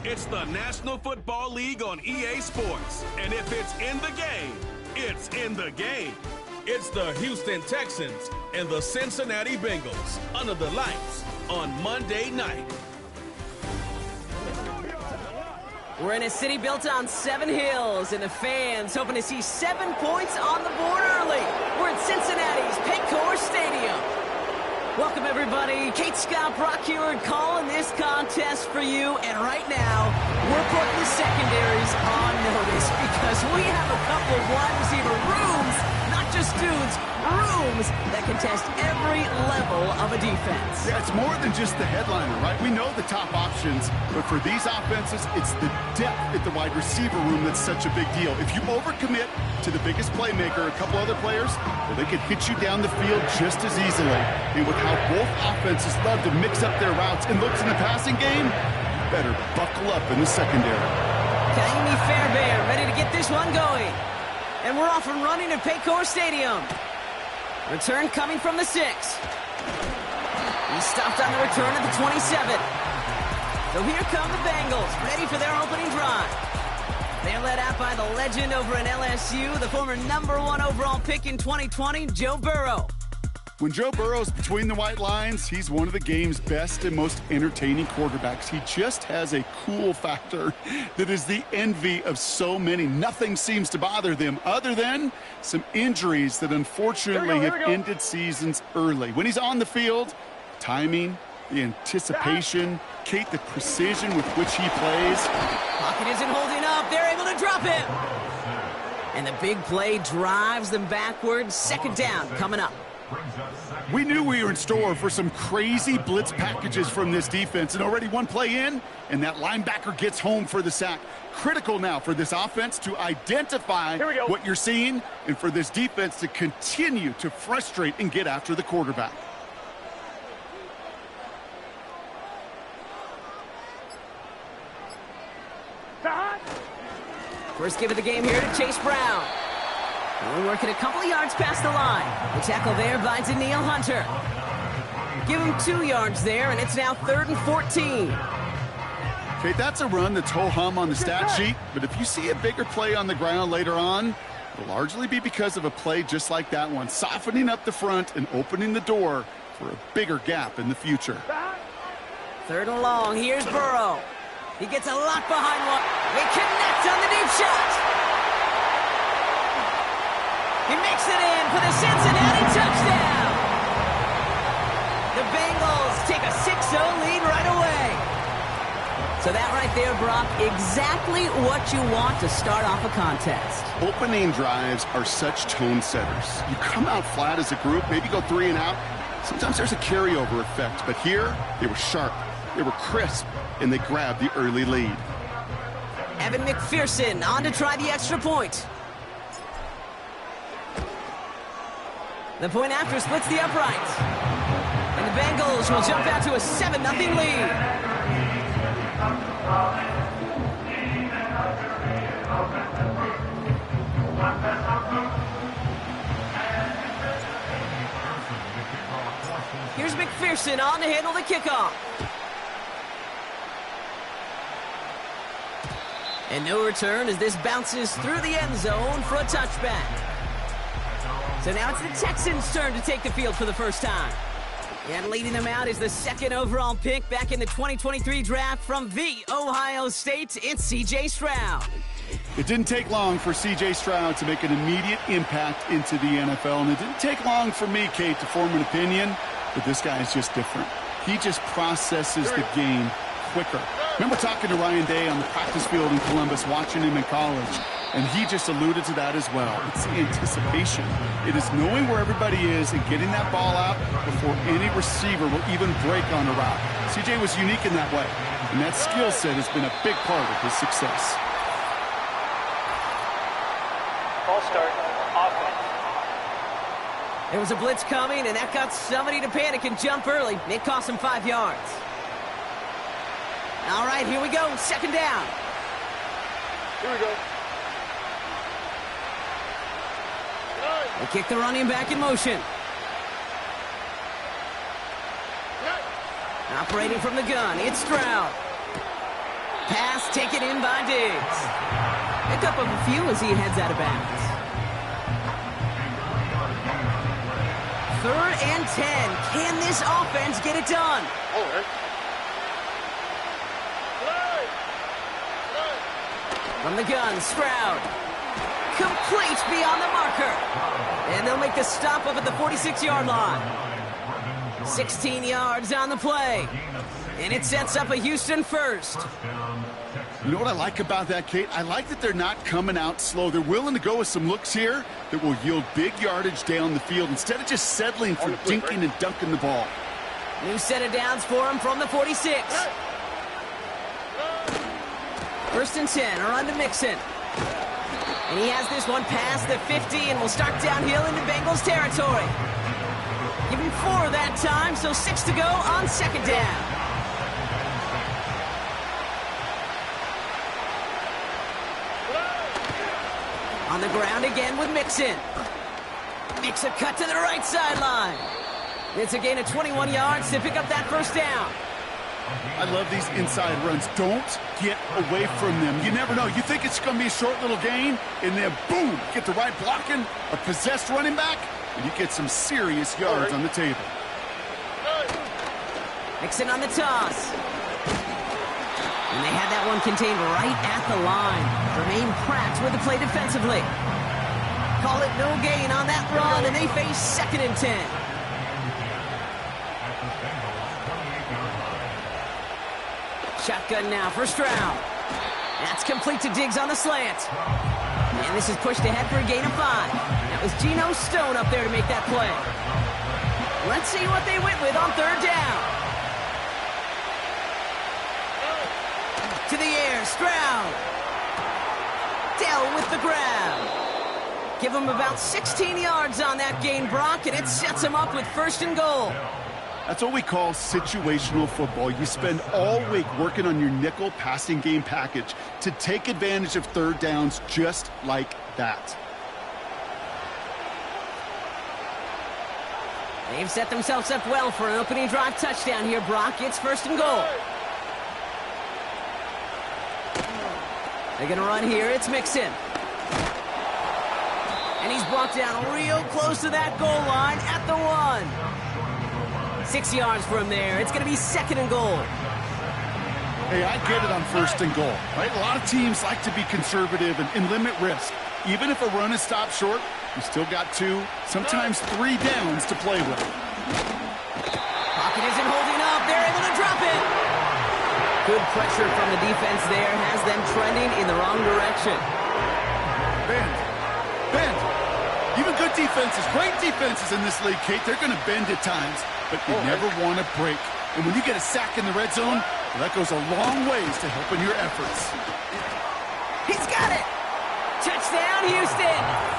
It's the National Football League on EA Sports. And if it's in the game, it's in the game. It's the Houston Texans and the Cincinnati Bengals under the lights on Monday night. We're in a city built on 7 hills, and the fans hoping to see 7 points on the board early. We're at Cincinnati's Paycor Stadium. Welcome, everybody. Kate Scott, Brock Heward calling this contest for you. And right now, we're putting the secondaries on notice because we have a couple of wide receiver rooms, not just dudes, rooms that can test every level of a defense. Yeah, it's more than just the headliner, right? We know the top options, but for these offenses, it's the depth at the wide receiver room that's such a big deal. If you overcommit to the biggest playmaker, a couple other players, well, they could hit you down the field just as easily. And with how both offenses love to mix up their routes and looks in the passing game, you better buckle up in the secondary. Kaimi Fairbairn ready to get this one going. And we're off and running at Paycor Stadium. Return coming from the 6. He stopped on the return at the 27. So here come the Bengals, ready for their opening drive. They're led out by the legend over in LSU, the former #1 overall pick in 2020, Joe Burrow. When Joe Burrow's between the white lines, he's one of the game's best and most entertaining quarterbacks. He just has a cool factor that is the envy of so many. Nothing seems to bother them other than some injuries that unfortunately have ended seasons early. When he's on the field, timing, the anticipation, Kate, the precision with which he plays. Pocket isn't holding up. They're able to drop him. And the big play drives them backwards. Second down coming up. We knew we were in store for some crazy blitz packages from this defense, and already one play in, and that linebacker gets home for the sack. Critical now for this offense to identify what you're seeing, and for this defense to continue to frustrate and get after the quarterback. First give of the game here to Chase Brown. We're working a couple of yards past the line. The tackle there by Danielle Hunter. Give him 2 yards there, and it's now 3rd and 14. Okay, that's a run that's ho-hum on the stat sheet, but if you see a bigger play on the ground later on, it'll largely be because of a play just like that one, softening up the front and opening the door for a bigger gap in the future. 3rd and long. Here's Burrow. He gets a lot behind one. They connect on the deep shot. He makes it in for the Cincinnati touchdown. The Bengals take a 6-0 lead right away. So that right there, Brock, exactly what you want to start off a contest. Opening drives are such tone setters. You come out flat as a group, maybe go 3 and out. Sometimes there's a carryover effect, but here they were sharp, they were crisp, and they grabbed the early lead. Evan McPherson on to try the extra point. The point after splits the uprights. And the Bengals will jump out to a 7-0 lead. Here's McPherson on to handle the kickoff. And no return as this bounces through the end zone for a touchback. So now it's the Texans' turn to take the field for the first time. And leading them out is the 2nd overall pick back in the 2023 draft from the Ohio State. It's C.J. Stroud. It didn't take long for C.J. Stroud to make an immediate impact into the NFL. And it didn't take long for me, Kate, to form an opinion, but this guy is just different. He just processes the game quicker. Remember talking to Ryan Day on the practice field in Columbus, watching him in college, and he just alluded to that as well. It's the anticipation. It is knowing where everybody is and getting that ball out before any receiver will even break on the route. CJ was unique in that way, and that skill set has been a big part of his success. Ball start, offense. There was a blitz coming, and that got somebody to panic and jump early. It cost him 5 yards. All right, here we go. 2nd down. Here we go. They kick the running back in motion. Operating from the gun, it's Stroud. Pass It's taken in by Diggs. Pick up a few as he heads out of bounds. 3rd and 10. Can this offense get it done? From the gun, Stroud. Complete beyond the marker. And they'll make the stop up at the 46-yard line. 16 yards on the play. And it sets up a Houston first. You know what I like about that, Kate? I like that they're not coming out slow. They're willing to go with some looks here that will yield big yardage down the field instead of just settling for dinking and dunking the ball. New set of downs for him from the 46. 1st and 10, run to Mixon. And he has this one past the 50 and will start downhill into Bengals territory. Give him 4 that time, so 6 to go on 2nd down. On the ground again with Mixon. Makes a cut to the right sideline. It's a gain of 21 yards to pick up that 1st down. I love these inside runs. Don't get away from them. You never know. You think it's going to be a short little gain, and then boom, get the right blocking, a possessed running back, and you get some serious yards on the table. Mixon on the toss. And they had that one contained right at the line. Jermaine Pratt with the play defensively. Call it no gain on that run, and they face 2nd and 10. Shotgun now for Stroud. That's complete to Diggs on the slant. And this is pushed ahead for a gain of 5. That was Geno Stone up there to make that play. Let's see what they went with on 3rd down. To the air, Stroud. Dell with the grab. Give him about 16 yards on that gain, Brock, and it sets him up with 1st and goal. That's what we call situational football. You spend all week working on your nickel passing game package to take advantage of 3rd downs just like that. They've set themselves up well for an opening drive touchdown here, Brock. It's 1st and goal. They're going to run here. It's Mixon. And he's brought down real close to that goal line at the 1. 6 yards from there. It's going to be 2nd and goal. Hey, I get it on 1st and goal, right? A lot of teams like to be conservative and limit risk. Even if a run is stopped short, you still got 2, sometimes 3 downs to play with. Pocket isn't holding up. They're able to drop it. Good pressure from the defense there has them trending in the wrong direction. Bend. Even good defenses, great defenses in this league, Kate, they're going to bend at times, but you never want to break. And when you get a sack in the red zone, well, that goes a long ways to helping your efforts. He's got it! Touchdown, Houston!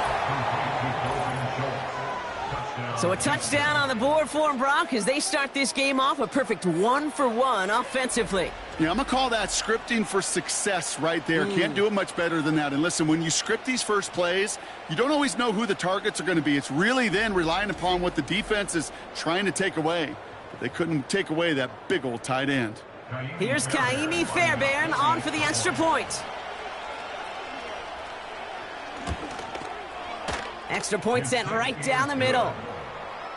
So a touchdown on the board for him, Brock, as they start this game off a perfect 1-for-1 offensively. Yeah, I'm going to call that scripting for success right there. Can't do it much better than that. And listen, when you script these first plays, you don't always know who the targets are going to be. It's really then relying upon what the defense is trying to take away. But they couldn't take away that big old tight end. Here's Kaimi Fairbairn on for the extra point. Extra point sent right down the middle.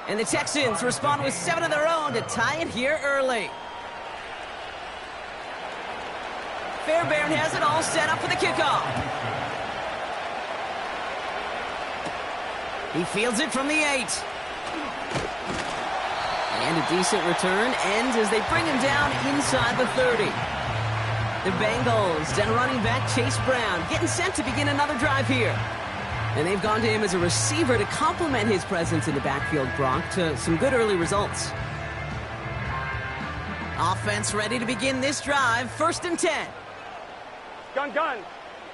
And the Texans respond with 7 of their own to tie it here early. Fairbairn has it all set up for the kickoff. He fields it from the 8. And a decent return ends as they bring him down inside the 30. The Bengals, then running back Chase Brown, getting sent to begin another drive here. And they've gone to him as a receiver to complement his presence in the backfield, Brock, to some good early results. Offense ready to begin this drive. 1st and 10. Gun.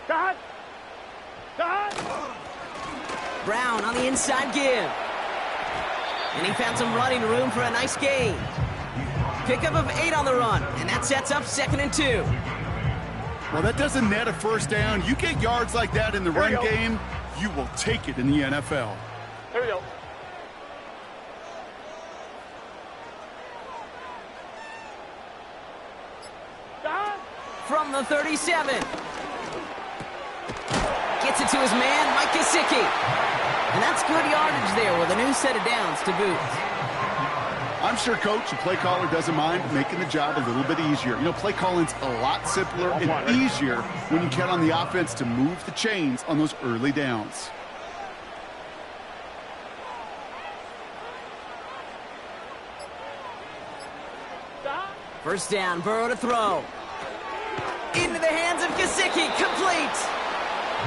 Got. Brown on the inside give. And he found some running room for a nice gain. Pickup of 8 on the run, and that sets up 2nd and 2. Well, that doesn't net a 1st down. You get yards like that in the run game, you will take it in the NFL. Here we go. from the 37. Gets it to his man, Mike Gesicki. And that's good yardage there with a new set of downs to boot. I'm sure, Coach, the play caller doesn't mind making the job a little bit easier. You know, play calling's a lot simpler and easier when you count on the offense to move the chains on those early downs. First down, Burrow to throw. Into the hands of Gesicki, complete.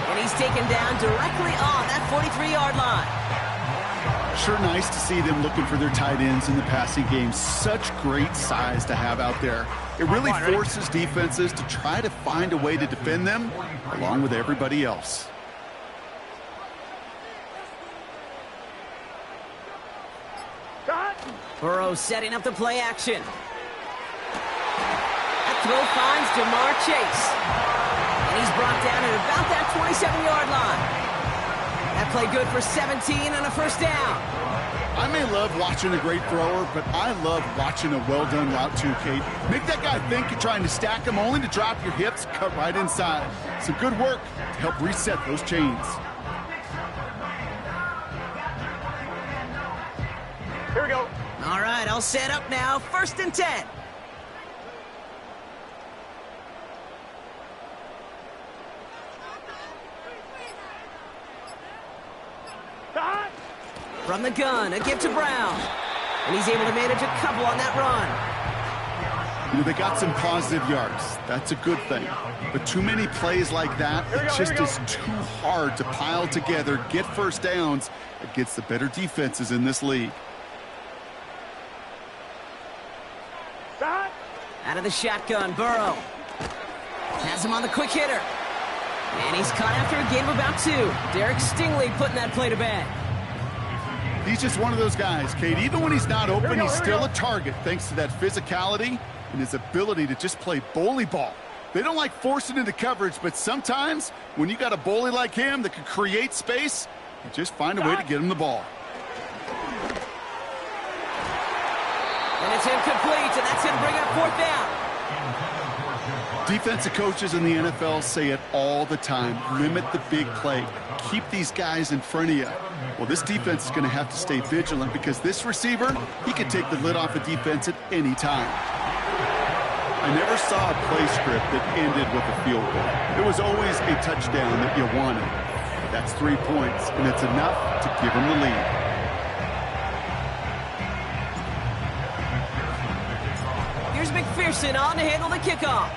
And he's taken down directly on that 43-yard line. Sure nice to see them looking for their tight ends in the passing game. Such great size to have out there. It really forces defenses to try to find a way to defend them along with everybody else. Burrow setting up the play action. That throw finds Jamar Chase. And he's brought down at about that 27-yard line. That play good for 17 and a first down. I may love watching a great thrower, but I love watching a well-done route too, Kate. Make that guy think you're trying to stack him only to drop your hips, cut right inside. Some good work to help reset those chains. Here we go. All right, I'll set up now. 1st and 10. From the gun, a give to Brown. And he's able to manage a couple on that run. You know, they got some positive yards. That's a good thing. But too many plays like that, it just is too hard to pile together, get first downs against the better defenses in this league. Out of the shotgun, Burrow. Has him on the quick hitter. And he's caught after a gain of about 2. Derek Stingley putting that play to bed. He's just one of those guys, Kate. Even when he's not open, he's still a target thanks to that physicality and his ability to just play bully ball. They don't like forcing into coverage, but sometimes when you got a bully like him that can create space, you just find a way to get him the ball. And it's incomplete, and that's going to bring up 4th down. Defensive coaches in the NFL say it all the time. Limit the big play. Keep these guys in front of you. Well, this defense is going to have to stay vigilant because this receiver, he can take the lid off a defense at any time. I never saw a play script that ended with a field goal. It was always a touchdown that you wanted. That's 3 points, and it's enough to give them the lead. Here's McPherson on to handle the kickoff.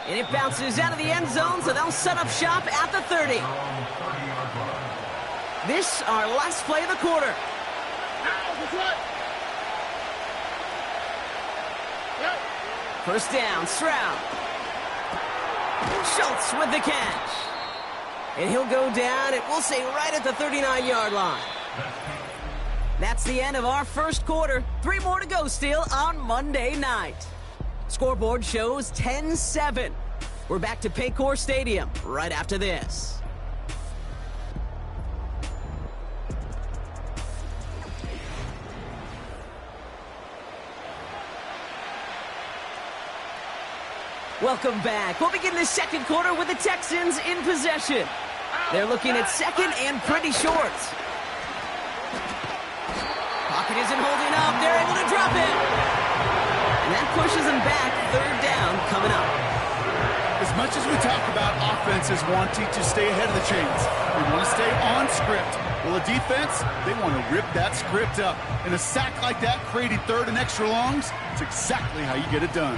And it bounces out of the end zone, so they'll set up shop at the 30. This, our last play of the quarter. First down, Stroud. Schultz with the catch. And he'll go down, and we'll say right at the 39-yard line. That's the end of our first quarter. 3 more to go still on Monday night. Scoreboard shows 10-7. We're back to Paycor Stadium right after this. Welcome back. We'll begin the second quarter with the Texans in possession. They're looking at second and pretty short. Pocket isn't holding up. They're able to drop it. And that pushes them back. 3rd down coming up. As much as we talk about offenses wanting to stay ahead of the chains, they want to stay on script. Well, a defense, they want to rip that script up. And a sack like that, creating 3rd and extra longs, it's exactly how you get it done.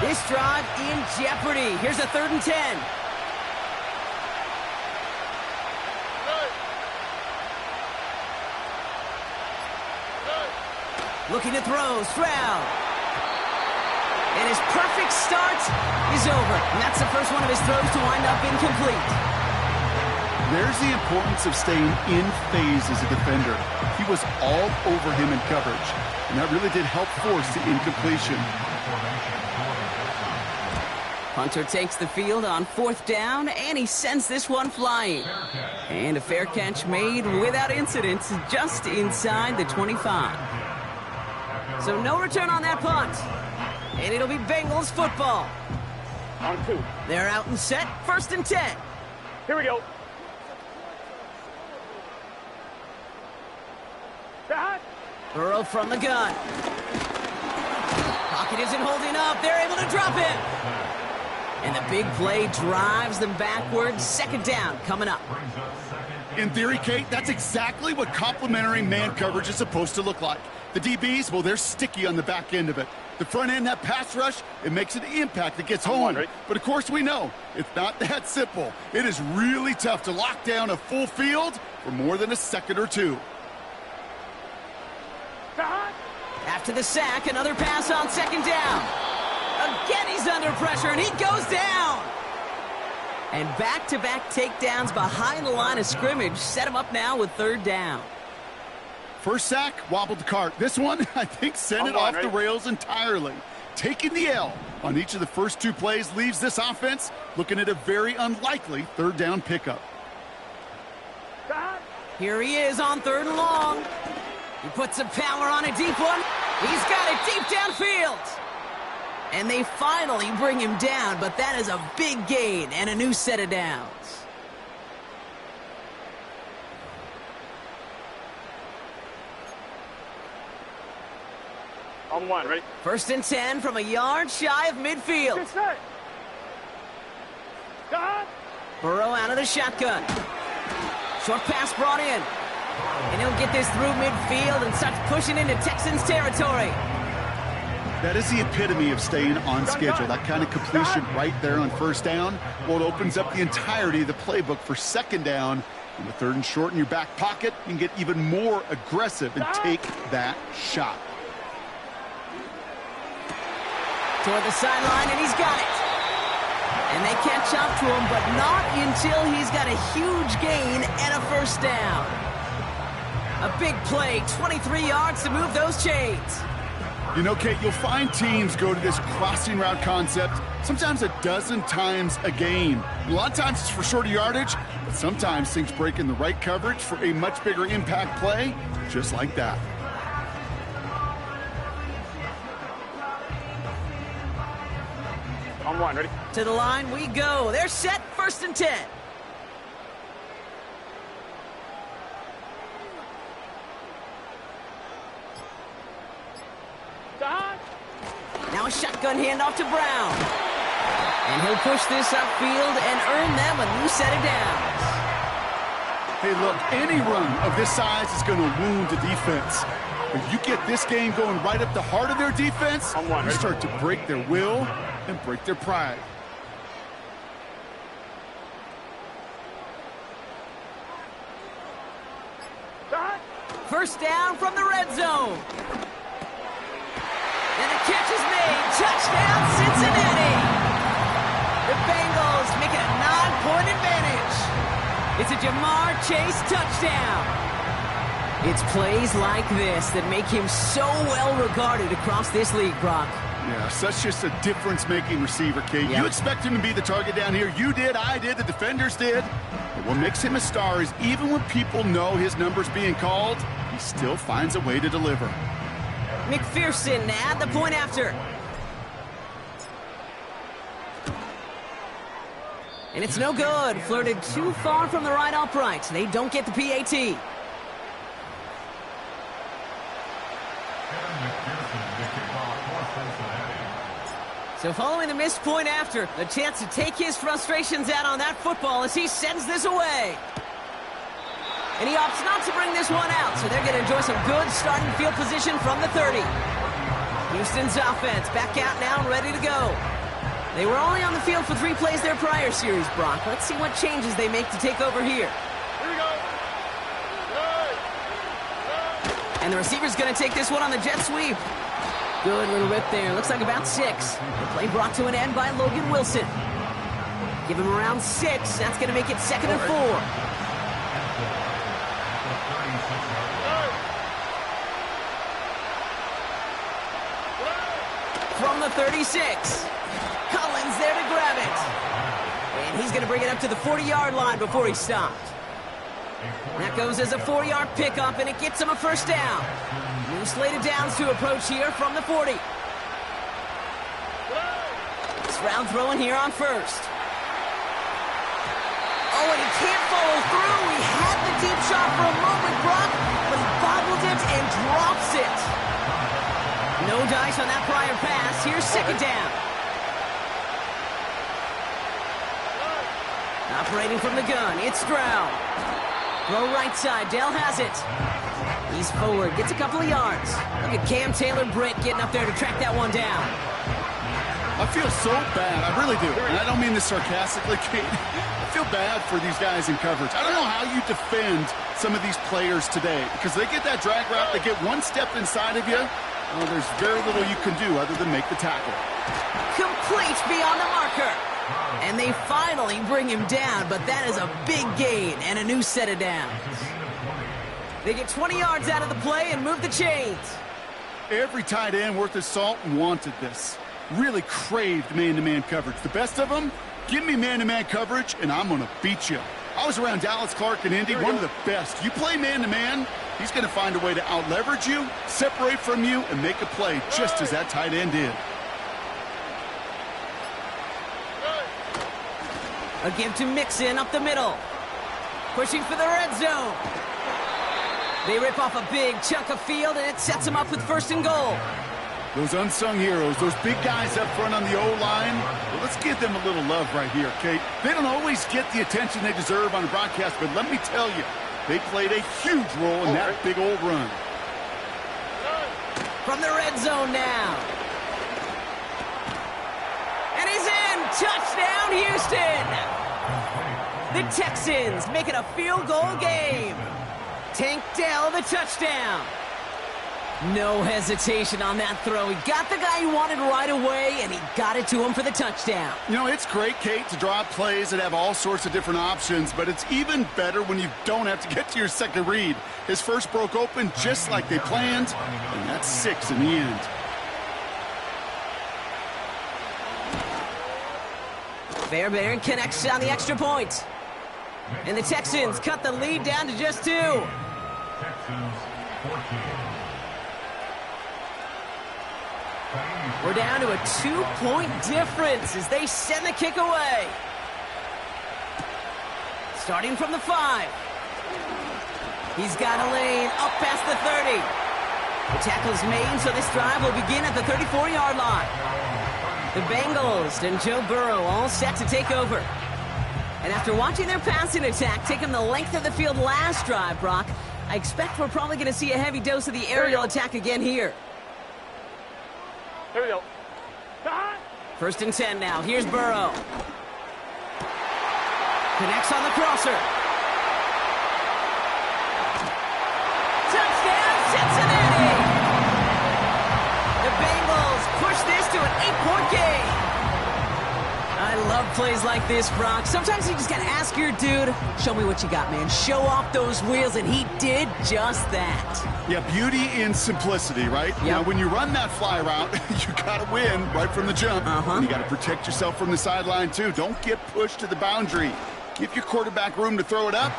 This drive in jeopardy. Here's a 3rd and 10. Looking to throw, Stroud. And his perfect start is over. And that's the first one of his throws to wind up incomplete. There's the importance of staying in phase as a defender. He was all over him in coverage, and that really did help force the incompletion. Hunter takes the field on 4th down, and he sends this one flying. And a fair catch made without incident, just inside the 25. So no return on that punt. And it'll be Bengals football. On 2. They're out and set, 1st and 10. Here we go. Hot. Burrow from the gun. Pocket isn't holding up. They're able to drop him. And the big play drives them backwards. 2nd down coming up. In theory, Kate, that's exactly what complementary man coverage is supposed to look like. The DBs, well, they're sticky on the back end of it. The front end, that pass rush, it makes an impact that gets home. But, of course, we know it's not that simple. It is really tough to lock down a full field for more than a second or two. After the sack, another pass on 2nd down. Again, he's under pressure, and he goes down. And back-to-back takedowns behind the line of scrimmage set him up now with 3rd down. First sack, wobbled the cart. This one, I think, sent it off the rails entirely. Taking the L on each of the first 2 plays leaves this offense looking at a very unlikely 3rd down pickup. Here he is on 3rd and long. He puts some power on a deep one. He's got it deep downfield. And they finally bring him down, but that is a big gain and a new set of downs. On 1, ready? 1st and 10 from a yard shy of midfield. Burrow out of the shotgun. Short pass brought in. And he'll get this through midfield and starts pushing into Texans territory. That is the epitome of staying on schedule. That kind of completion right there on 1st down. Well, it opens up the entirety of the playbook for 2nd down. And with 3rd and short in your back pocket, you can get even more aggressive and take that shot. Toward the sideline, and he's got it. And they catch up to him, but not until he's got a huge gain and a 1st down. A big play, 23 yards to move those chains. You know, Kate, you'll find teams go to this crossing route concept sometimes a dozen times a game. A lot of times it's for shorter yardage, but sometimes things break in the right coverage for a much bigger impact play, just like that. On 1, ready? To the line we go. They're set, 1st and 10. Now a shotgun handoff to Brown. And he'll push this upfield and earn them a new set of downs. Hey, look, any run of this size is going to wound the defense. If you get this game going right up the heart of their defense, you start to break their will and break their pride. First down from the red zone. And the catch is made. Touchdown, Cincinnati. The Bengals make it a 9-point advantage. It's a Jamar Chase touchdown. It's plays like this that make him so well regarded across this league, Brock. Yeah, such just a difference-making receiver, Kate. You expect him to be the target down here. You did, I did, the defenders did. But what makes him a star is even when people know his number's being called, he still finds a way to deliver. McPherson at the point after. And it's no good. Flirted too far from the right upright. They don't get the PAT. So following the missed point after, the chance to take his frustrations out on that football as he sends this away. And he opts not to bring this one out, so they're going to enjoy some good starting field position from the 30. Houston's offense back out now and ready to go. They were only on the field for 3 plays their prior series, Brock. Let's see what changes they make to take over here. Here we go. And the receiver's going to take this one on the jet sweep. Good little rip there. Looks like about 6. The play brought to an end by Logan Wilson. Give him around 6. That's going to make it 2nd and 4. from the 36. Collins there to grab it. And he's going to bring it up to the 40-yard line before he stops. That goes as a 4-yard pickup, and it gets him a first down. New slate of downs to approach here from the 40. Stroud throwing here on first. Oh, and he can't follow through. He had the deep shot for a moment, Brock, but he bobbled it and drops it. No dice on that prior pass. Here's second down. Operating from the gun, it's Stroud. Throw right side, Dell has it. He's forward, gets a couple of yards. Look at Cam Taylor-Britt getting up there to track that one down. I feel so bad, I really do. And I don't mean this sarcastically, Kate. I feel bad for these guys in coverage. I don't know how you defend some of these players today, because they get that drag route, they get one step inside of you, well, there's very little you can do other than make the tackle. Complete beyond the marker. And they finally bring him down, but that is a big gain and a new set of downs. They get 20 yards out of the play and move the chains. Every tight end worth his salt wanted this. Really craved man-to-man coverage. The best of them, give me man-to-man coverage, and I'm going to beat you. I was around Dallas Clark and Indy, one of the best. You play man-to-man, he's going to find a way to out-leverage you, separate from you, and make a play just as that tight end did. A give to Mixon up the middle. Pushing for the red zone. They rip off a big chunk of field, and it sets them up with first and goal. Those unsung heroes, those big guys up front on the O-line, well, let's give them a little love right here, Kate. They don't always get the attention they deserve on a broadcast, but let me tell you, they played a huge role in that big old run. From the red zone now. And he's in! Touchdown, Houston! The Texans make it a field goal game. Tank Dell the touchdown. No hesitation on that throw. He got the guy he wanted right away, and he got it to him for the touchdown. You know, it's great, Kate, to draw up plays that have all sorts of different options, but it's even better when you don't have to get to your second read. His first broke open just like they planned, and that's 6 in the end. Fairbairn connects on the extra point. And the Texans cut the lead down to just 2. We're down to a 2-point difference as they send the kick away. Starting from the 5. He's got a lane up past the 30. The tackle is made, so this drive will begin at the 34-yard line. The Bengals and Joe Burrow all set to take over. And after watching their passing attack take them the length of the field last drive, Brock, I expect we're probably going to see a heavy dose of the aerial attack again here. Here we go. First and 10 now. Here's Burrow. Connects on the crosser. Touchdown, Cincinnati! The Bengals push this to an 8-point game. I love plays like this, Brock. Sometimes you just got to ask your dude, show me what you got, man. Show off those wheels, and he did just that. Yeah, beauty in simplicity, right? Yep. Now, when you run that fly route, you got to win right from the jump. You got to protect yourself from the sideline, too. Don't get pushed to the boundary. Give your quarterback room to throw it up.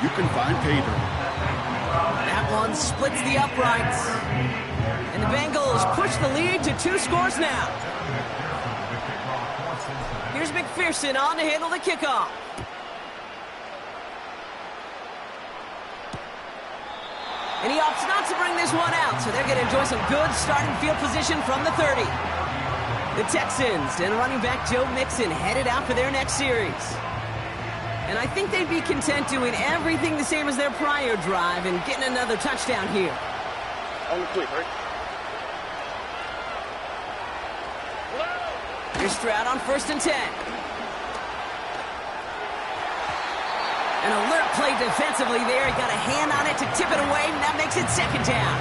You can find pay dirt. That one splits the uprights. And the Bengals push the lead to 2 scores now. Here's McPherson on to handle the kickoff. And he opts not to bring this one out, so they're going to enjoy some good starting field position from the 30. The Texans and running back Joe Mixon headed out for their next series. And I think they'd be content doing everything the same as their prior drive and getting another touchdown here. On the quick, right? Here's Stroud on first and 10. An alert play defensively there. He got a hand on it to tip it away, and that makes it second down.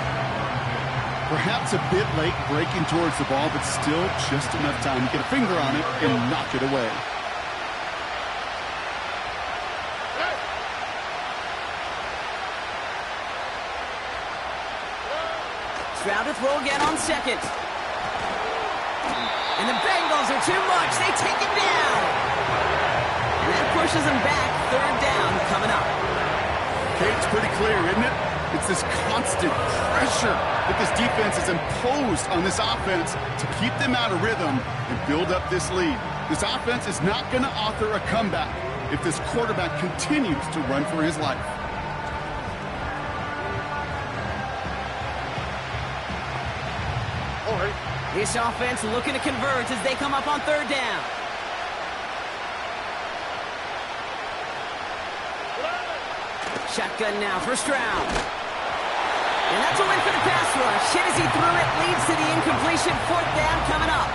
Perhaps a bit late breaking towards the ball, but still just enough time to get a finger on it and knock it away. Stroud to throw again on second. And the Bengals are too much. They take him down. And that pushes him back. Third down coming up. Okay, it's pretty clear, isn't it? It's this constant pressure that this defense has imposed on this offense to keep them out of rhythm and build up this lead. This offense is not going to author a comeback if this quarterback continues to run for his life. This offense looking to convert as they come up on third down. Shotgun now, first round. And that's a win for the pass rush. Hit as he threw it, leads to the incompletion. Fourth down coming up.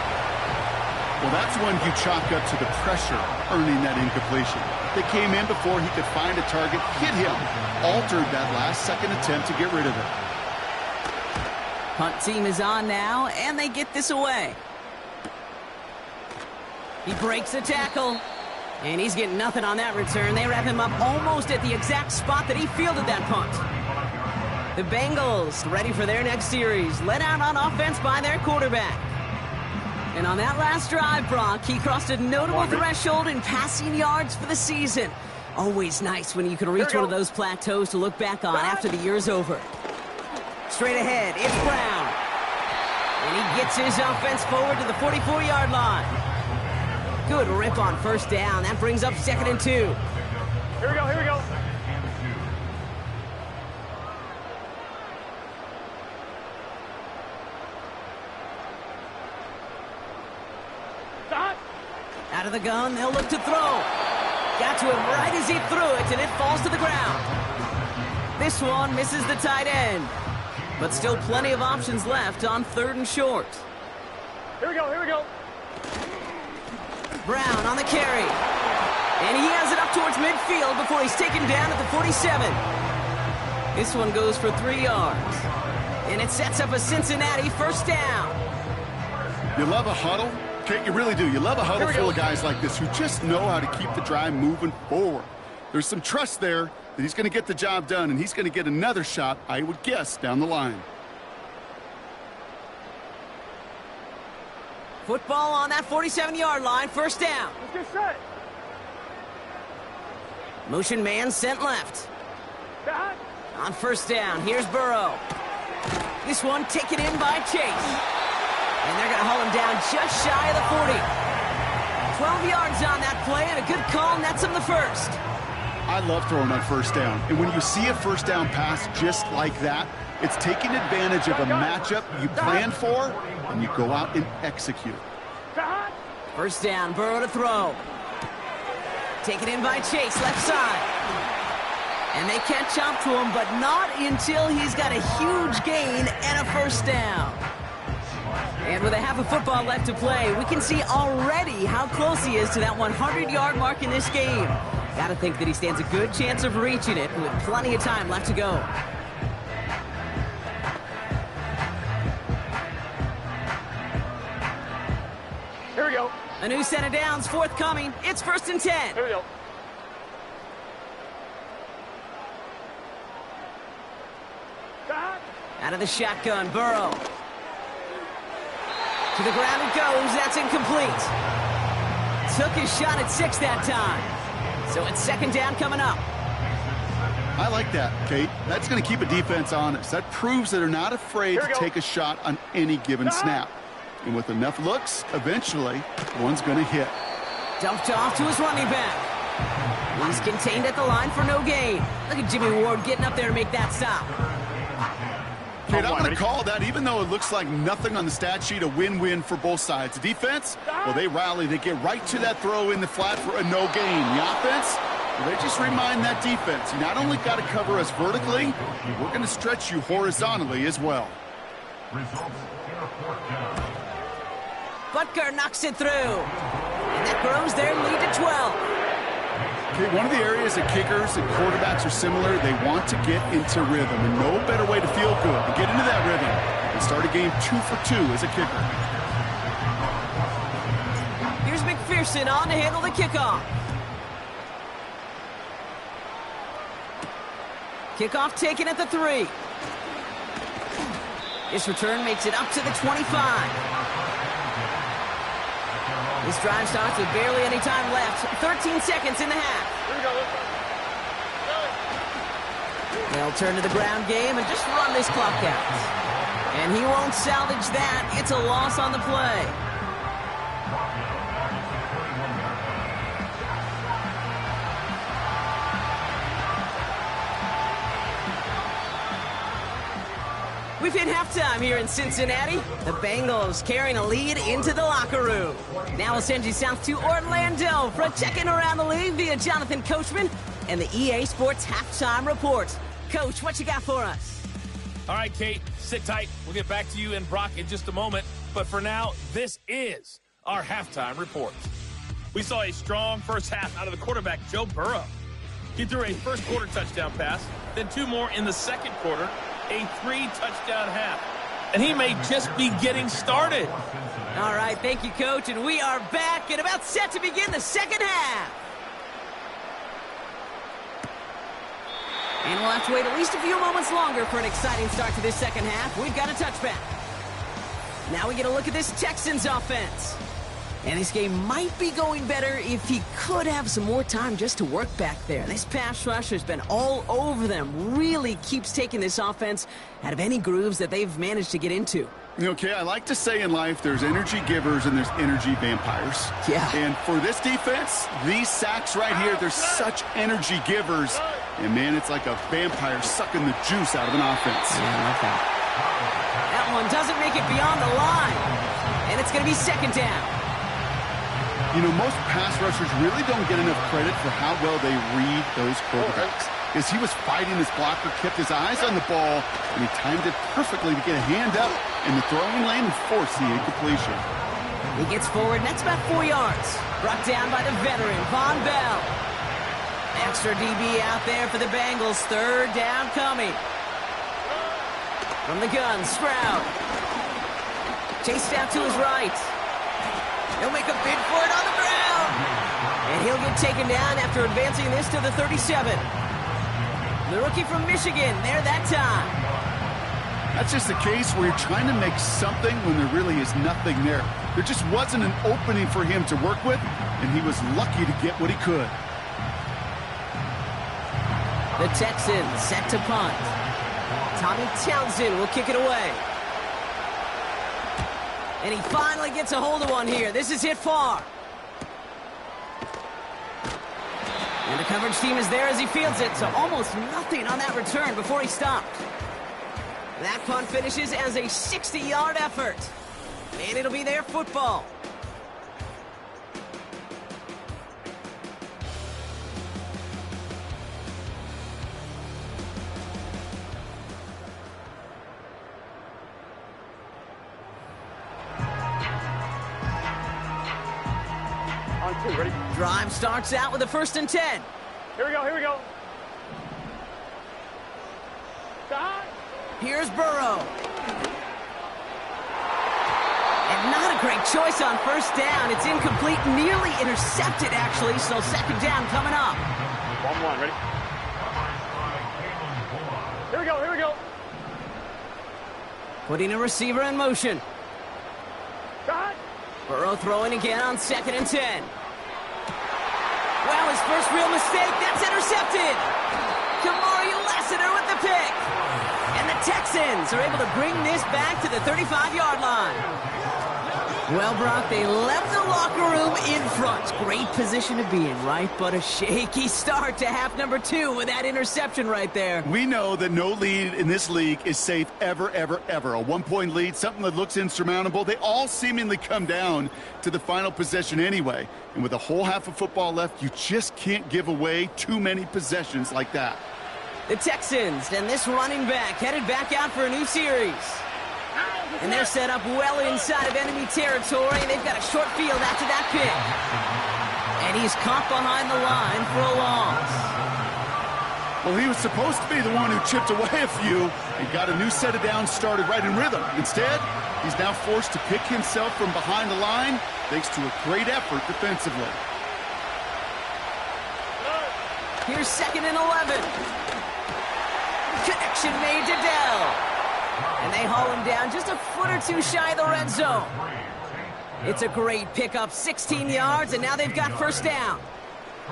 Well, that's one you chalk up to the pressure earning that incompletion. They came in before he could find a target, hit him, altered that last-second attempt to get rid of it. Punt team is on now, and they get this away. He breaks a tackle, and he's getting nothing on that return. They wrap him up almost at the exact spot that he fielded that punt. The Bengals ready for their next series, led out on offense by their quarterback. And on that last drive, Brock, he crossed a notable threshold in passing yards for the season. Always nice when you can reach one of those plateaus to look back on after the year's over. Straight ahead, it's Brown. And he gets his offense forward to the 44-yard line. Good rip on first down. That brings up 2nd and 2. Here we go, here we go. Out of the gun, they'll look to throw. Got to it right as he threw it, and it falls to the ground. This one misses the tight end. But still plenty of options left on 3rd and short. Here we go, here we go. Brown on the carry. And he has it up towards midfield before he's taken down at the 47. This one goes for 3 yards. And it sets up a Cincinnati first down. You love a huddle? Okay, you really do. You love a huddle full of guys like this who just know how to keep the drive moving forward. There's some trust there that he's going to get the job done, and he's going to get another shot, I would guess, down the line. Football on that 47-yard line, first down. Let's get set. Motion man sent left. Back. On first down, here's Burrow. This one taken in by Chase. And they're going to haul him down just shy of the 40. 12 yards on that play, and a good call nets him the first. I love throwing on first down. And when you see a first down pass just like that, it's taking advantage of a matchup you planned for, and you go out and execute. First down, Burrow to throw. Taken in by Chase, left side. And they catch up to him, but not until he's got a huge gain and a first down. And with a half a football left to play, we can see already how close he is to that 100-yard mark in this game. Got to think that he stands a good chance of reaching it with plenty of time left to go. Here we go. A new set of downs forthcoming. It's 1st and 10. Here we go. Back. Out of the shotgun, Burrow. To the ground it goes. That's incomplete. Took his shot at 6 that time. So it's 2nd down coming up. I like that, Kate. That's going to keep a defense honest. That proves that they're not afraid to take a shot on any given snap. And with enough looks, eventually, one's going to hit. Dumped off to his running back. He's contained at the line for no gain. Look at Jimmy Ward getting up there to make that stop. Kate, I'm going to call that, even though it looks like nothing on the stat sheet, a win-win for both sides. The defense, well, they rally. They get right to that throw in the flat for a no gain. The offense, well, they just remind that defense, you not only got to cover us vertically, we're going to stretch you horizontally as well. Butker knocks it through. And that grows their lead to 12. Okay, one of the areas that kickers and quarterbacks are similar, they want to get into rhythm. And no better way to feel good to get into that rhythm and start a game 2 for 2 as a kicker. Here's McPherson on to handle the kickoff. Kickoff taken at the 3. This return makes it up to the 25. This drive starts with barely any time left. 13 seconds in the half. Here we go. They'll turn to the ground game and just run this clock out. And he won't salvage that. It's a loss on the play. We've hit halftime here in Cincinnati. The Bengals carrying a lead into the locker room. Now we'll send you south to Orlando for a check-in around the league via Jonathan Coachman and the EA Sports Halftime Report. Coach, what you got for us? All right, Kate, sit tight. We'll get back to you and Brock in just a moment. But for now, this is our halftime report. We saw a strong first half out of the quarterback, Joe Burrow. He threw a first-quarter touchdown pass, then 2 more in the second quarter, a 3-touchdown half. And he may just be getting started. All right, thank you, Coach. And we are back and about set to begin the second half. And we'll have to wait at least a few moments longer for an exciting start to this second half. We've got a touchback. Now we get a look at this Texans offense. And this game might be going better if he could have some more time just to work back there. This pass rush has been all over them. Really keeps taking this offense out of any grooves that they've managed to get into. Okay, I like to say in life there's energy givers and there's energy vampires. Yeah. And for this defense, these sacks right here, they're such energy givers. And, man, it's like a vampire sucking the juice out of an offense. Yeah, I like that. That one doesn't make it beyond the line. And it's going to be second down. You know, most pass rushers really don't get enough credit for how well they read those quarterbacks. Because he was fighting his blocker, kept his eyes on the ball, and he timed it perfectly to get a hand up in the throwing lane and force the incompletion. He gets forward, and that's about 4 yards. Brought down by the veteran, Von Bell. Extra DB out there for the Bengals. Third down coming. From the gun, Stroud. Chased out to his right. He'll make a bid for it on the ground. And he'll get taken down after advancing this to the 37. The rookie from Michigan, there that time. That's just a case where you're trying to make something when there really is nothing there. There just wasn't an opening for him to work with, and he was lucky to get what he could. The Texans set to punt. Tommy Townsend will kick it away. And he finally gets a hold of one here. This is hit far. And the coverage team is there as he fields it, so almost nothing on that return before he stopped. That punt finishes as a 60-yard effort. And it'll be their football. On 2, ready? Drive starts out with a 1st and 10. Here we go, here we go. Behind. Here's Burrow. And not a great choice on 1st down. It's incomplete, nearly intercepted, actually, so 2nd down coming up. 1-1, ready? Here we go, here we go. Putting a receiver in motion. Behind. Burrow throwing again on 2nd and 10. Wow, his first real mistake. That's intercepted. Kamari Lassiter with the pick. And the Texans are able to bring this back to the 35-yard line. Well, Brock, they left the locker room in front. Great position to be in, right? But a shaky start to half number 2 with that interception right there. We know that no lead in this league is safe ever, ever, ever. A 1-point lead, something that looks insurmountable. They all seemingly come down to the final possession anyway. And with a whole half of football left, you just can't give away too many possessions like that. The Texans and this running back headed back out for a new series. And they're set up well inside of enemy territory. They've got a short field after that pick. And he's caught behind the line for a loss. Well, he was supposed to be the one who chipped away a few and got a new set of downs started right in rhythm. Instead, he's now forced to pick himself from behind the line thanks to a great effort defensively. Here's 2nd and 11. Connection made to Dell. And they haul him down just a foot or two shy of the red zone. It's a great pickup, 16 yards, and now they've got first down.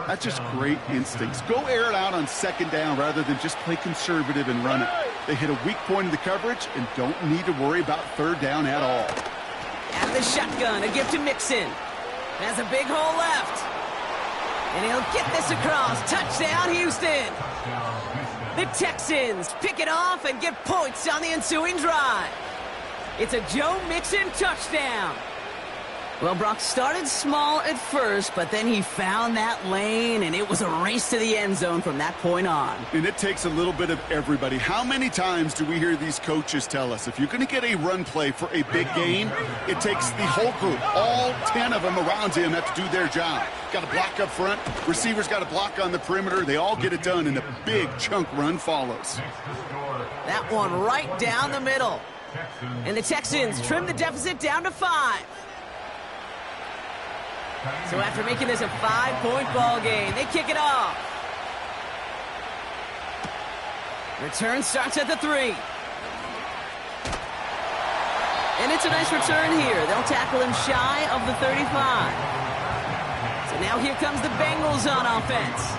That's just great instincts. Go air it out on second down rather than just play conservative and run it. They hit a weak point in the coverage and don't need to worry about third down at all. Out of the shotgun, a give to Mixon. Has a big hole left. And he'll get this across. Touchdown, Houston. The Texans pick it off and get points on the ensuing drive. It's a Joe Mixon touchdown. Well, Brock started small at first, but then he found that lane, and it was a race to the end zone from that point on. And it takes a little bit of everybody. How many times do we hear these coaches tell us, if you're going to get a run play for a big gain, it takes the whole group, all 10 of them around him have to do their job. Got to block up front, receivers got to block on the perimeter. They all get it done, and a big chunk run follows. That one right down the middle. And the Texans trim the deficit down to 5. So after making this a 5-point ball game, they kick it off. Return starts at the 3. And it's a nice return here. They'll tackle him shy of the 35. So now here comes the Bengals on offense.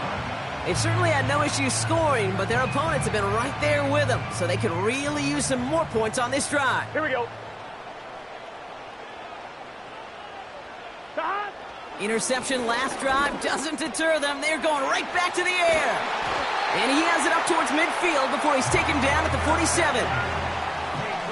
They've certainly had no issues scoring, but their opponents have been right there with them, so they could really use some more points on this drive. Here we go. Interception last drive doesn't deter them. They're going right back to the air. And he has it up towards midfield before he's taken down at the 47.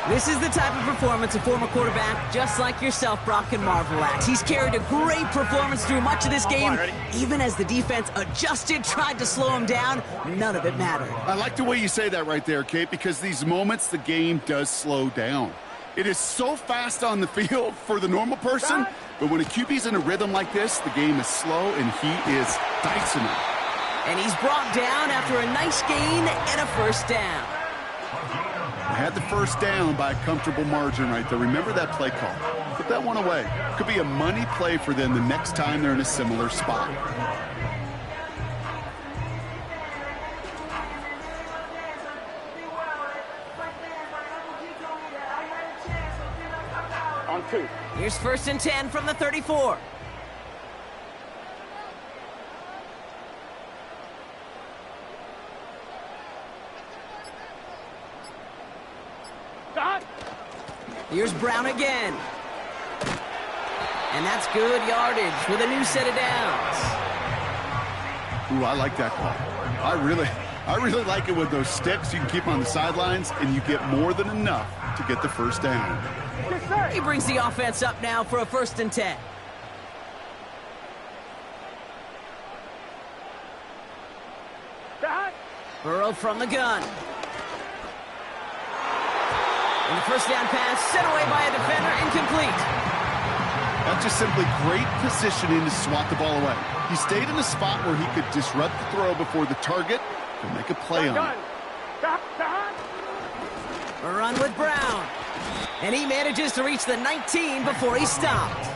This is the type of performance a former quarterback just like yourself, Brock, can marvel at. He's carried a great performance through much of this game. Even as the defense adjusted, tried to slow him down, none of it mattered. I like the way you say that right there, Kate, because these moments the game does slow down. It is so fast on the field for the normal person, but when a QB's in a rhythm like this, the game is slow and he is dicing it. And he's brought down after a nice gain and a first down. They had the first down by a comfortable margin right there. Remember that play call. Put that one away. Could be a money play for them the next time they're in a similar spot. On 2. Here's first and 10 from the 34. Here's Brown again. And that's good yardage with a new set of downs. Ooh, I like that call. I really like it with those sticks. You can keep them on the sidelines, and you get more than enough to get the first down. He brings the offense up now for a first and 10. Burrow from the gun. And the first down pass sent away by a defender, incomplete. That's just simply great positioning to swat the ball away. He stayed in a spot where he could disrupt the throw before the target could make a play on it. A run with Brown. And he manages to reach the 19 before he stopped.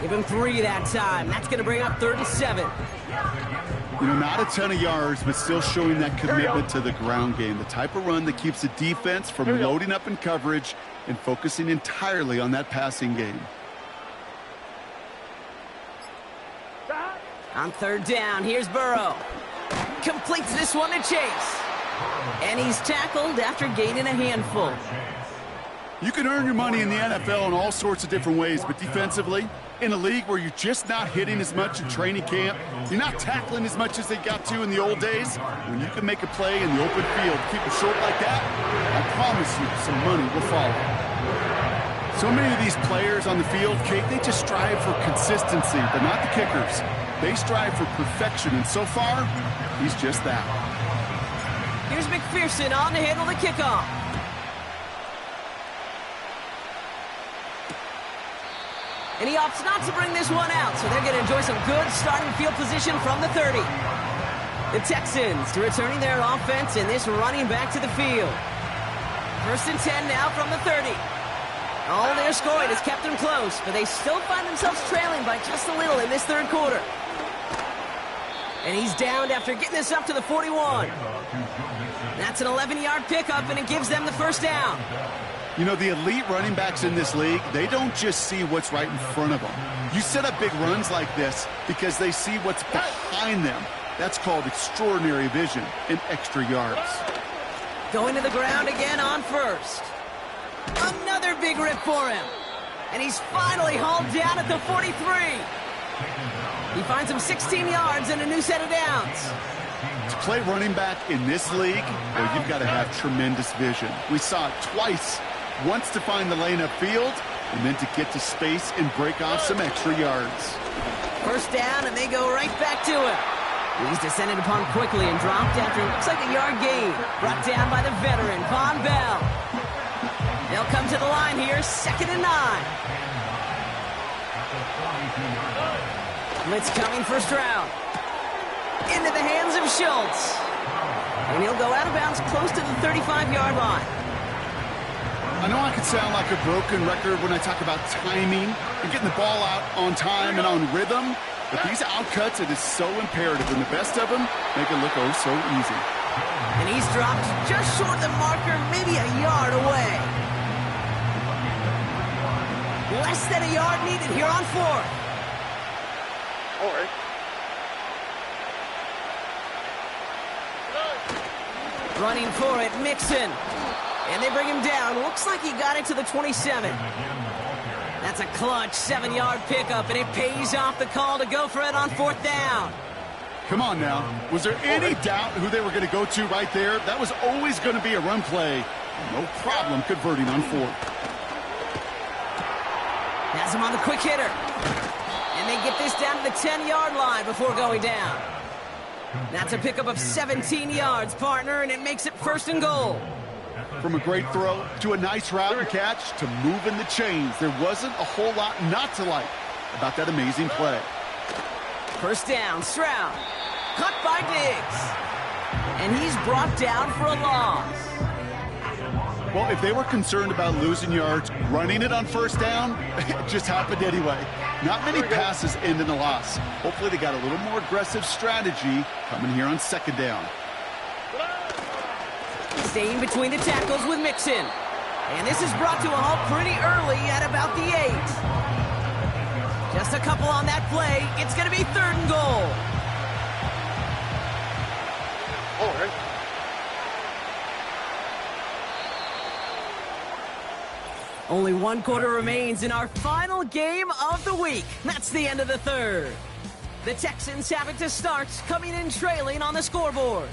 Give him 3 that time. That's going to bring up 3rd and 7. You know, not a ton of yards, but still showing that commitment to the ground game. The type of run that keeps the defense from loading up in coverage and focusing entirely on that passing game. On 3rd down, here's Burrow. Completes this one to Chase. And he's tackled after gaining a handful. You can earn your money in the NFL in all sorts of different ways, but defensively, in a league where you're just not hitting as much in training camp, you're not tackling as much as they got to in the old days, when you can make a play in the open field, keep it short like that, I promise you some money will follow. So many of these players on the field, Kate, they just strive for consistency, but not the kickers. They strive for perfection, and so far, he's just that. Here's McPherson on to handle the kickoff. And he opts not to bring this one out, so they're going to enjoy some good starting field position from the 30. The Texans returning their offense and this running back to the field. 1st and 10 now from the 30. All their scoring has kept them close, but they still find themselves trailing by just a little in this 3rd quarter. And he's downed after getting this up to the 41. That's an 11-yard pickup, and it gives them the first down. You know, the elite running backs in this league, they don't just see what's right in front of them. You set up big runs like this because they see what's behind them. That's called extraordinary vision and extra yards. Going to the ground again on first. Another big rip for him. And he's finally hauled down at the 43. He finds him 16 yards and a new set of downs. To play running back in this league, well, you've got to have tremendous vision. We saw it twice. Once to find the lane upfield, and then to get to space and break off some extra yards. First down, and they go right back to him. He's descended upon quickly and dropped after looks like a yard gain. Brought down by the veteran, Von Bell. They'll come to the line here, 2nd and 9. Blitz coming for Stroud. Into the hands of Schultz. And he'll go out of bounds close to the 35-yard line. I know I could sound like a broken record when I talk about timing and getting the ball out on time and on rhythm, but these outcuts, it is so imperative, and the best of them make it look oh so easy. And he's dropped just short of the marker, maybe a yard away. Less than a yard needed here on 4th. All right. Running for it, Mixon. And they bring him down. Looks like he got it to the 27. That's a clutch 7-yard pickup, and it pays off the call to go for it on 4th down. Come on now. Was there any doubt who they were going to go to right there? That was always going to be a run play. No problem converting on 4th. Has him on the quick hitter. And they get this down to the 10-yard line before going down. That's a pickup of 17 yards, partner, and it makes it 1st and goal. From a great throw to a nice route and catch to moving the chains, there wasn't a whole lot not to like about that amazing play. First down, Stroud. Cut by Diggs. And he's brought down for a loss. Well, if they were concerned about losing yards, running it on 1st down, it just happened anyway. Not many passes end in a loss. Hopefully they got a little more aggressive strategy coming here on 2nd down. Staying between the tackles with Mixon. And this is brought to a halt pretty early at about the 8. Just a couple on that play. It's going to be 3rd and goal. All right. Only 1 quarter remains in our final game of the week. That's the end of the 3rd. The Texans have it to start, coming in trailing on the scoreboard.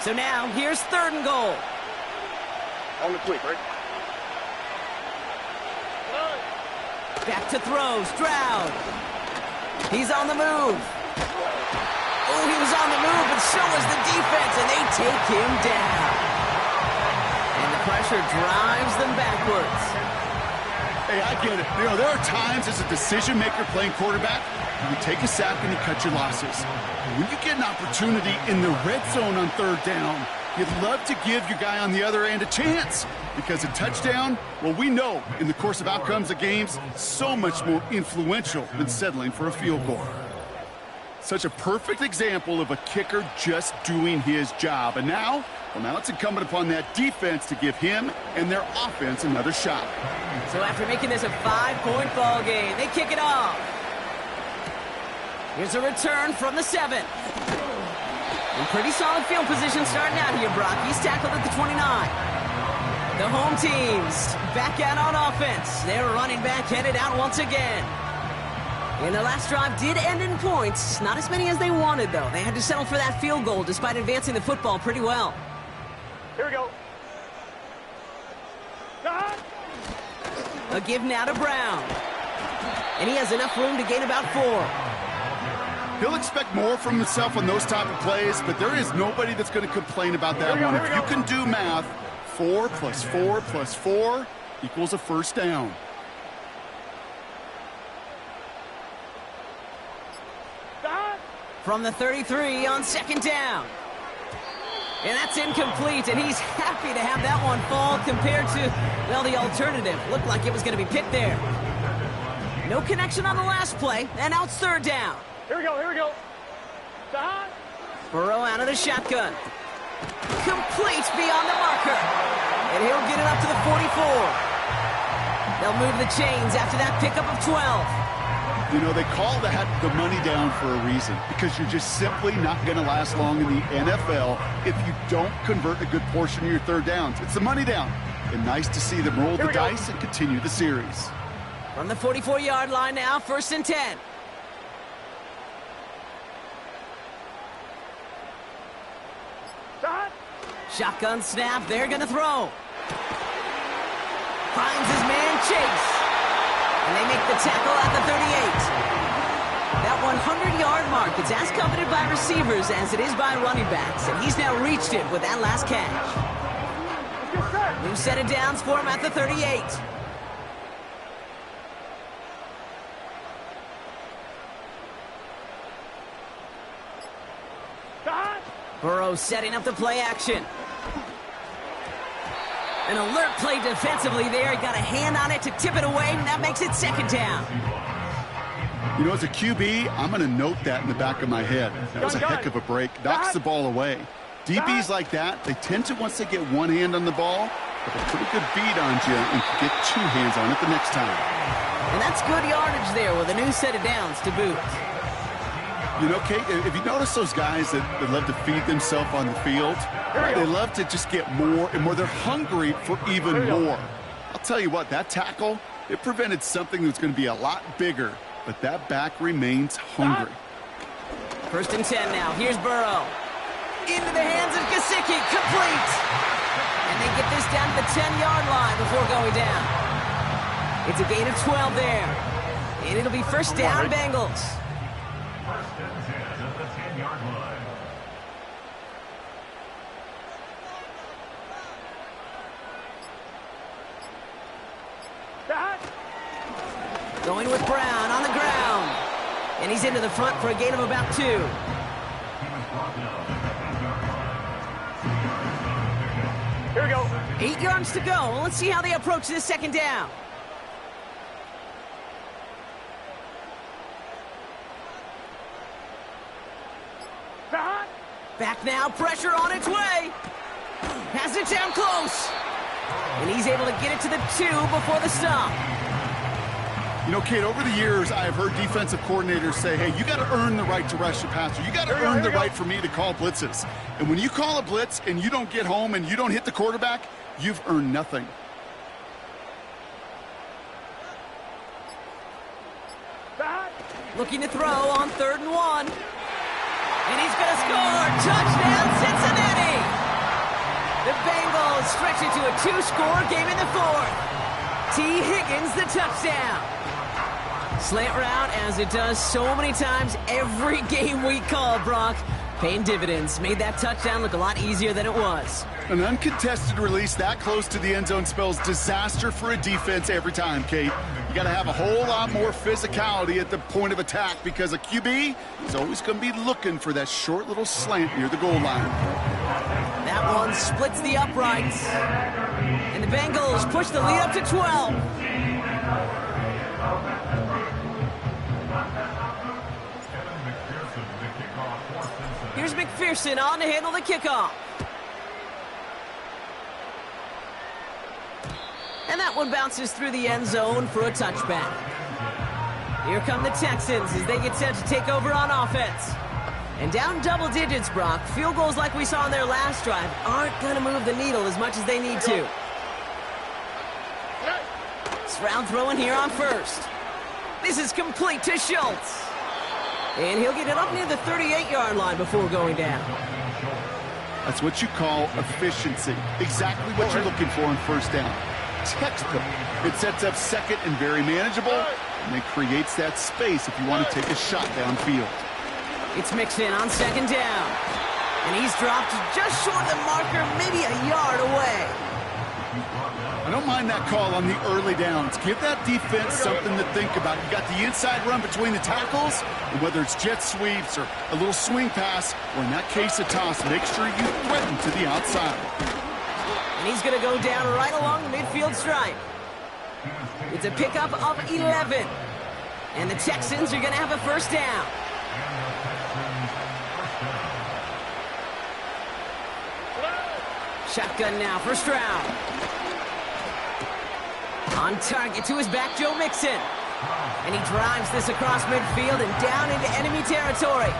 So now, here's 3rd and goal. On the quick, right? Back to throw, Stroud. He's on the move. Oh, he was on the move, but so was the defense, and they take him down. And the pressure drives them backwards. Hey, I get it. You know, there are times as a decision maker playing quarterback, you take a sack and you cut your losses. When you get an opportunity in the red zone on 3rd down, you'd love to give your guy on the other end a chance, because a touchdown, well, we know in the course of outcomes of games, so much more influential than settling for a field goal. Such a perfect example of a kicker just doing his job. And now, well, now it's incumbent upon that defense to give him and their offense another shot. So after making this a 5-point ball game, they kick it off. Here's a return from the 7. In pretty solid field position starting out here, Brock. He's tackled at the 29. The home teams back out on offense. Their running back headed out once again. And the last drive did end in points. Not as many as they wanted, though. They had to settle for that field goal despite advancing the football pretty well. Here we go. A give now to Brown. And he has enough room to gain about 4. He'll expect more from himself on those type of plays, but there is nobody that's going to complain about that one. If you can do math, 4 plus 4 plus 4 equals a 1st down. From the 33 on 2nd down. And that's incomplete, and he's happy to have that one fall compared to, well, the alternative. Looked like it was going to be picked there. No connection on the last play, and now it's third down. Here we go, here we go. Stop. Burrow out of the shotgun. Complete beyond the marker. And he'll get it up to the 44. They'll move the chains after that pickup of 12. You know, they call that the money down for a reason, because you're just simply not going to last long in the NFL if you don't convert a good portion of your third downs. It's the money down. And nice to see them roll the dice and continue the series. From the 44-yard line now, 1st and 10. Stop. Shotgun snap, they're going to throw. Finds his man Chase. And they make the tackle at the 38. That 100-yard mark is as coveted by receivers as it is by running backs. And he's now reached it with that last catch. New set of downs for him at the 38. Burrow setting up the play action. An alert play defensively there. He got a hand on it to tip it away, and that makes it 2nd down. You know, as a QB, I'm going to note that in the back of my head. That was a heck of a break. Knocks the ball away. DBs like that, they tend to, once they get one hand on the ball, have a pretty good beat on you and can get 2 hands on it the next time. And that's good yardage there with a new set of downs to boot. You know, Kate, if you notice those guys that love to feed themselves on the field, they love to just get more and more. They're hungry for even more. I'll tell you what, that tackle, it prevented something that's going to be a lot bigger, but that back remains hungry. 1st and 10 now. Here's Burrow. Into the hands of Gesicki. Complete. And they get this down to the 10-yard line before going down. It's a gain of 12 there. And it'll be 1st down, Bengals. Going with Brown on the ground. And he's into the front for a gain of about 2. Here we go. 8 yards to go. Let's see how they approach this 2nd down. Stop. Back now, pressure on its way. Has it down close. And he's able to get it to the 2 before the stop. You know, Kate, over the years, I've heard defensive coordinators say, hey, you got to earn the right to rush the passer. You got to earn the right for me to call blitzes. And when you call a blitz and you don't get home and you don't hit the quarterback, you've earned nothing. Looking to throw on 3rd and 1. And he's going to score. Touchdown, Cincinnati. The Bengals stretch it to a 2-score game in the 4th. T. Higgins, the touchdown. Slant route, as it does so many times every game we call, Brock. Paying dividends. Made that touchdown look a lot easier than it was. An uncontested release that close to the end zone spells disaster for a defense every time, Kate. You got to have a whole lot more physicality at the point of attack because a QB is always going to be looking for that short little slant near the goal line. That one splits the uprights. And the Bengals push the lead up to 12. Here's McPherson on to handle the kickoff. And that one bounces through the end zone for a touchback. Here come the Texans as they get set to take over on offense. And down double digits, Brock. Field goals like we saw on their last drive aren't going to move the needle as much as they need to. Stroud throwing here on 1st. This is complete to Schultz. And he'll get it up near the 38-yard line before going down. That's what you call efficiency. Exactly what you're looking for on 1st down. Textbook. It sets up 2nd and very manageable, and it creates that space if you want to take a shot downfield. It's Mixon on 2nd down. And he's dropped just short of the marker, maybe a yard away. I don't mind that call on the early downs. Give that defense something to think about. You got the inside run between the tackles, and whether it's jet sweeps or a little swing pass, or in that case a toss, make sure you threaten to the outside. And he's going to go down right along the midfield stripe. It's a pickup of 11. And the Texans are going to have a first down. Shotgun now, first round. On target to his back, Joe Mixon. And he drives this across midfield and down into enemy territory.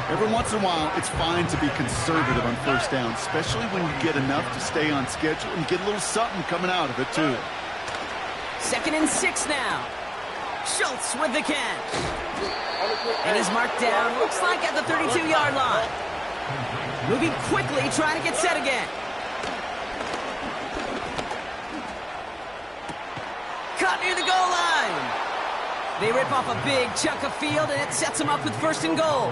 Every once in a while, it's fine to be conservative on first down, especially when you get enough to stay on schedule and get a little something coming out of it, too. 2nd and 6 now. Schultz with the catch. And he's marked down, looks like at the 32-yard line. Moving quickly, trying to get set again. Caught near the goal line. They rip off a big chunk of field, and it sets them up with 1st and goal.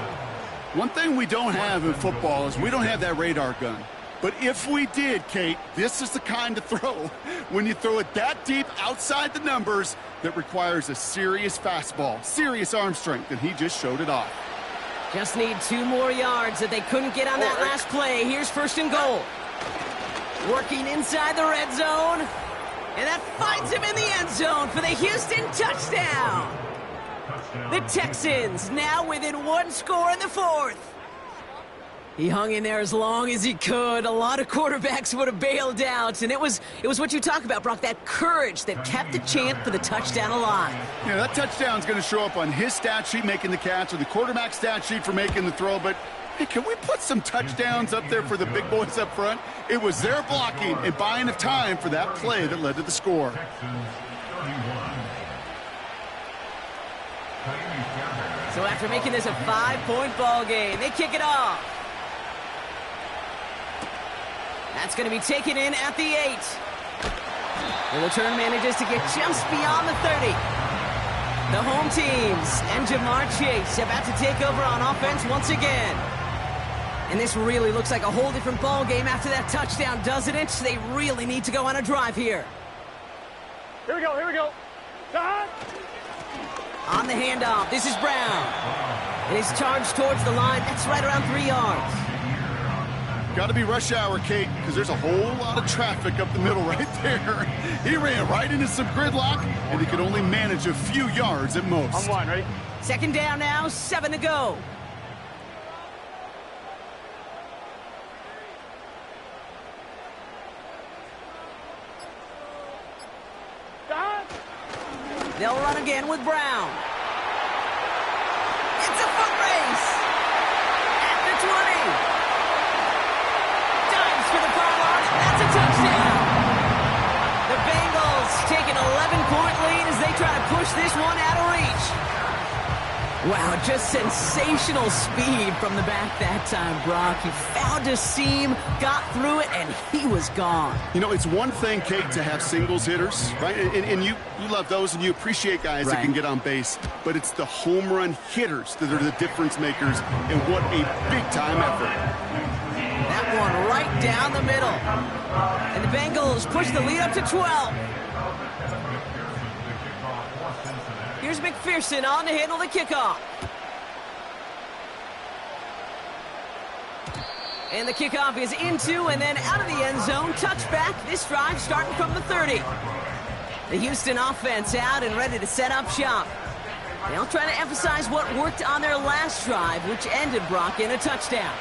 One thing we don't have in football is we don't have that radar gun. But if we did, Kate, this is the kind of throw, when you throw it that deep outside the numbers, that requires a serious fastball, serious arm strength, and he just showed it off. Just need 2 more yards that they couldn't get on that last play. Here's 1st and goal. Working inside the red zone. And that finds him in the end zone for the Houston touchdown. The Texans now within 1 score in the 4th. He hung in there as long as he could. A lot of quarterbacks would have bailed out. And it was what you talk about, Brock, that courage that kept the chant for the touchdown alive. Yeah, that touchdown's going to show up on his stat sheet making the catch or the quarterback stat sheet for making the throw. But, hey, can we put some touchdowns up there for the big boys up front? It was their blocking and buying of time for that play that led to the score. So after making this a 5-point ball game, they kick it off. That's going to be taken in at the 8. The return manages to get just beyond the 30. The home teams and Jamar Chase about to take over on offense once again. And this really looks like a whole different ball game after that touchdown, doesn't it? They really need to go on a drive here. Here we go, here we go. John! On the handoff, this is Brown. And he's charged towards the line. That's right around 3 yards. Got to be rush hour, Kate, because there's a whole lot of traffic up the middle right there. He ran right into some gridlock, and he could only manage a few yards at most. On 1, ready? 2nd down now, 7 to go. John! They'll run again with Brown. It's a foot race. At the 20. For the pylon, that's a touchdown. The Bengals take an 11-point lead as they try to push this one out of reach. Wow, just sensational speed from the back that time, Brock. He found a seam, got through it, and he was gone. You know, it's one thing, Kate, to have singles hitters, right? And you love those, and you appreciate guys that can get on base. But it's the home run hitters that are the difference makers, and what a big-time effort. That one right down the middle. And the Bengals push the lead up to 12. Here's McPherson on to handle the kickoff. And the kickoff is into and then out of the end zone. Touchback. This drive starting from the 30. The Houston offense out and ready to set up shop. They'll try to emphasize what worked on their last drive, which ended, Brock, in a touchdown.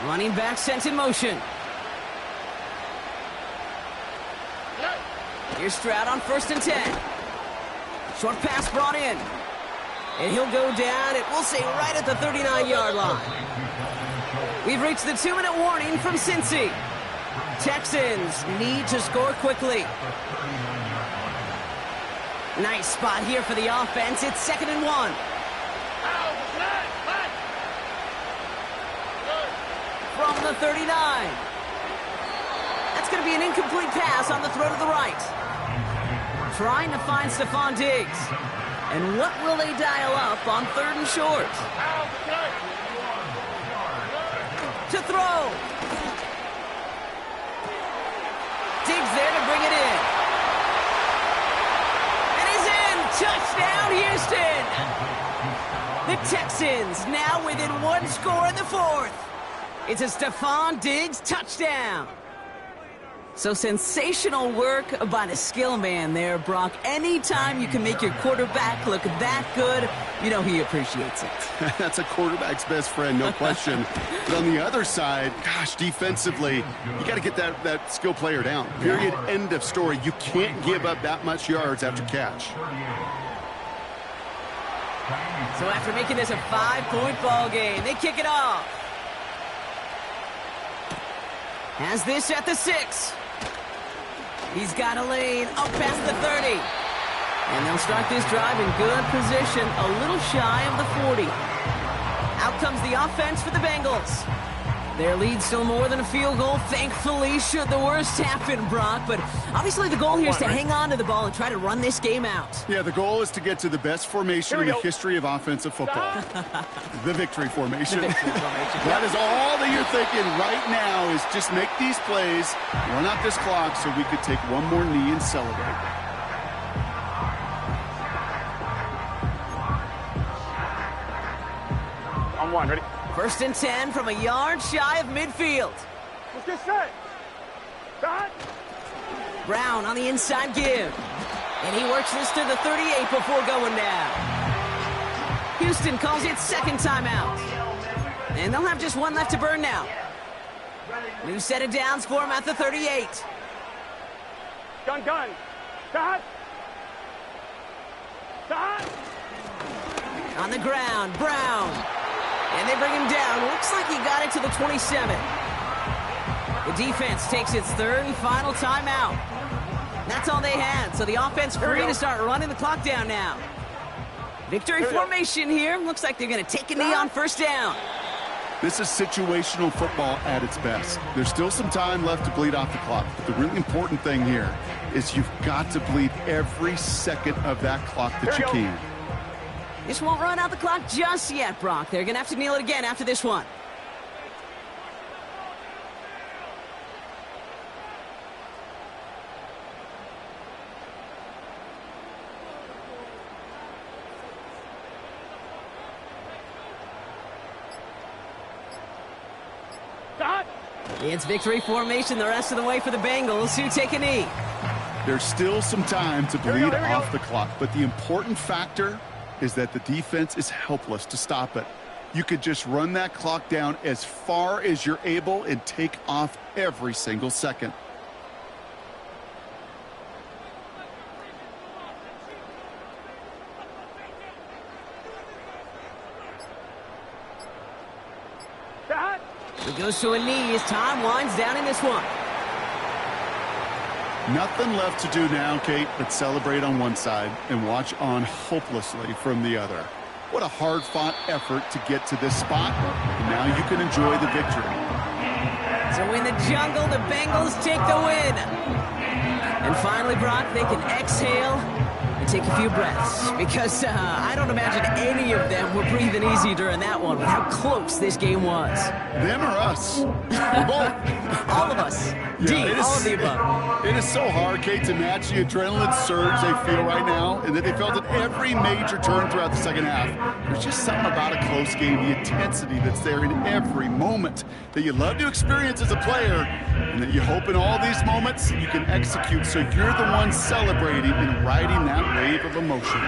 Running back sent in motion. Here's Stroud on 1st and 10. Short pass brought in. And he'll go down, it will say right at the 39-yard line. We've reached the 2-minute warning from Cincy. Texans need to score quickly. Nice spot here for the offense. It's 2nd and 1. From the 39. That's going to be an incomplete pass on the throw to the right. Trying to find Stephon Diggs. And what will they dial up on 3rd and short? to throw. Diggs there to bring it in. And he's in. Touchdown, Houston. The Texans now within one score in the fourth. It's a Stephon Diggs touchdown. So sensational work by the skill man there, Brock. Anytime you can make your quarterback look that good, you know he appreciates it. That's a quarterback's best friend, no question. But on the other side, gosh, defensively, you got to get that skill player down. Period, end of story. You can't give up that much yards after catch. So after making this a 5-point ball game, they kick it off. Has this at the 6. He's got a lane up past the 30. And they'll start this drive in good position, a little shy of the 40. Out comes the offense for the Bengals. Their lead still more than a field goal, thankfully, should the worst happen, Brock. But obviously the goal here is to hang on to the ball and try to run this game out. Yeah, the goal is to get to the best formation in the history of offensive football. The victory formation. The victory formation. That is all that you're thinking right now is just make these plays, run out this clock so we could take one more knee and celebrate. On one, ready? First and 10 from a yard shy of midfield. Let's get set. Dot. Brown on the inside give. And he works this to the 38 before going down. Houston calls it second timeout. And they'll have just one left to burn now. New set of downs for him at the 38. Gun. Dot. Dot. On the ground, Brown. And they bring him down. Looks like he got it to the 27. The defense takes its third and final timeout. That's all they had. So the offense free to start running the clock down now. Victory formation here. Looks like they're going to take a knee on first down. This is situational football at its best. There's still some time left to bleed off the clock. But the really important thing here is you've got to bleed every second of that clock that you can. This won't run out the clock just yet, Brock. They're going to have to kneel it again after this one. Dot. It's victory formation the rest of the way for the Bengals, who take a knee. There's still some time to bleed off the clock, but the important factor is that the defense is helpless to stop it. You could just run that clock down as far as you're able and take off every single second. Dot. He goes to a knee as time winds down in this one. Nothing left to do now, Kate, but celebrate on one side and watch on hopelessly from the other. What a hard-fought effort to get to this spot, and now you can enjoy the victory. So in the jungle, the Bengals take the win. And finally, Brock, they can exhale and take a few breaths, because I don't imagine any of them were breathing easy during that one with how close this game was. Them or us? Both. All of us. All of the above. It is so hard, Kate, to match the adrenaline surge they feel right now, and that they felt at every major turn throughout the second half. There's just something about a close game, the intensity that's there in every moment that you love to experience as a player, and that you hope in all these moments you can execute so you're the one celebrating and riding that wave of emotion.